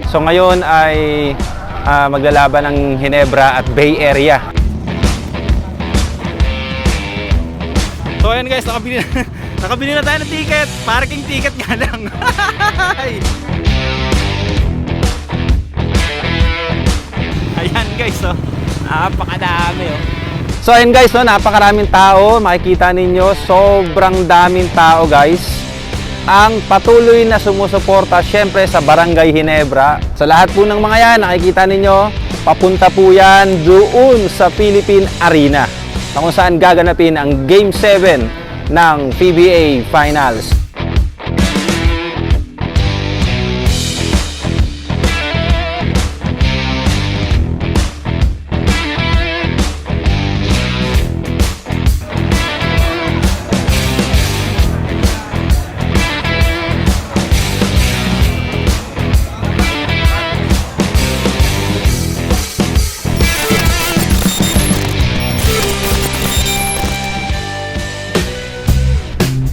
So ngayon ay maglalaban ng Ginebra at Bay Area. So ayan guys, nakabili na tayo ng ticket. Parking ticket nga lang. Ayan guys, oh. Napakadami oh. So ayan guys, no, napakaraming tao. Makikita ninyo, sobrang daming tao guys. Ang patuloy na sumusuporta syempre sa Barangay Ginebra. Sa lahat po ng mga yan, nakikita ninyo, papunta po yan doon sa Philippine Arena, na kung saan gaganapin ang Game 7 ng PBA Finals.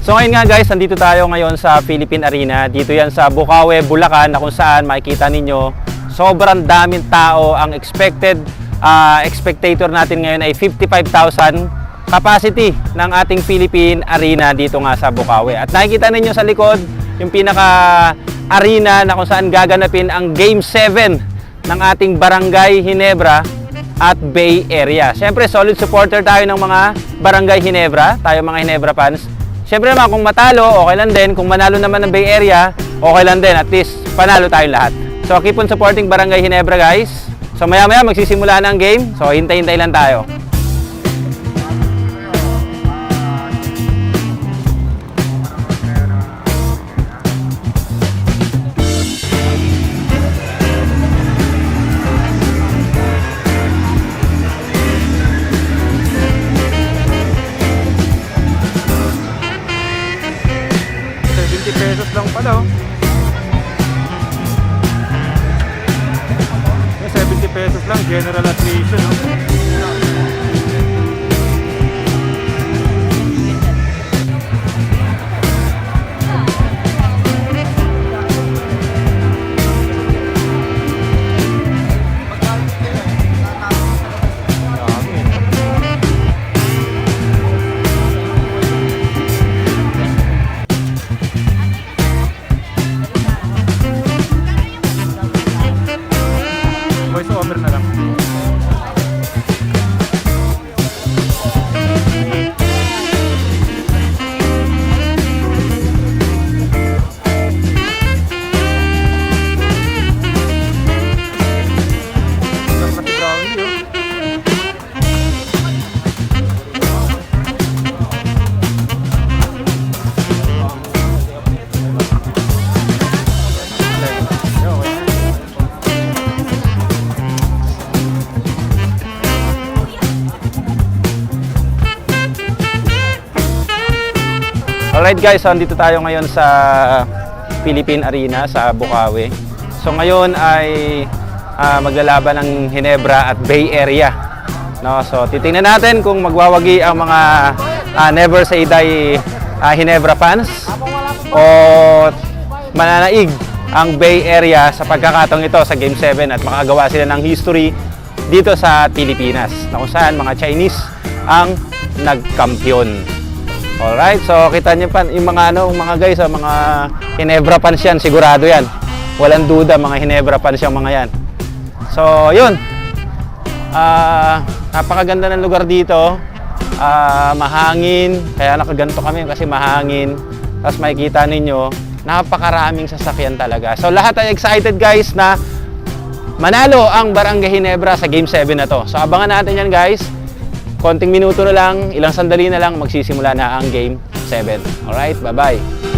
So ngayon nga guys, nandito tayo ngayon sa Philippine Arena. Dito yan sa Bukawi, Bulacan, na kung saan makikita ninyo sobrang daming tao. Ang spectator natin ngayon ay 55,000 capacity ng ating Philippine Arena dito nga sa Bukawi. At nakikita ninyo sa likod yung pinaka arena na kung saan gaganapin ang Game 7 ng ating Barangay Ginebra at Bay Area. Siyempre solid supporter tayo ng mga Barangay Ginebra, tayo mga Ginebra fans. Siyempre naman, kung matalo, okay lang din. Kung manalo naman ng Bay Area, okay lang din. At least, panalo tayong lahat. So, keep on supporting Barangay Ginebra, guys. So, maya-maya, magsisimula na ang game. So, hintay-hintay lang tayo. Pesos lang pala oh. 70 pesos lang, general admission oh. Voice over na lang. Alright guys, so andito tayo ngayon sa Philippine Arena sa Bukawi. So ngayon ay maglalaban ng Ginebra at Bay Area. No, so titingnan natin kung magwawagi ang mga Never Say Die Ginebra fans o mananaig ang Bay Area sa pagkakataong ito sa Game 7 at makagawa sila ng history dito sa Pilipinas, na kung saan mga Chinese ang nagkampiyon. Alright, so kita niyo pa yung mga mga guys, mga Ginebra fans yan, sigurado yan. Walang duda, mga Ginebra fans yung mga yan. So, yun. Napakaganda ng lugar dito. Mahangin, kaya nakaganto kami kasi mahangin. Tapos makikita ninyo, napakaraming sasakyan talaga. So, lahat ay excited guys na manalo ang Barangay Ginebra sa Game 7 na to. So, abangan natin yan guys. Konting minuto na lang, ilang sandali na lang, magsisimula na ang Game 7. Alright, bye-bye.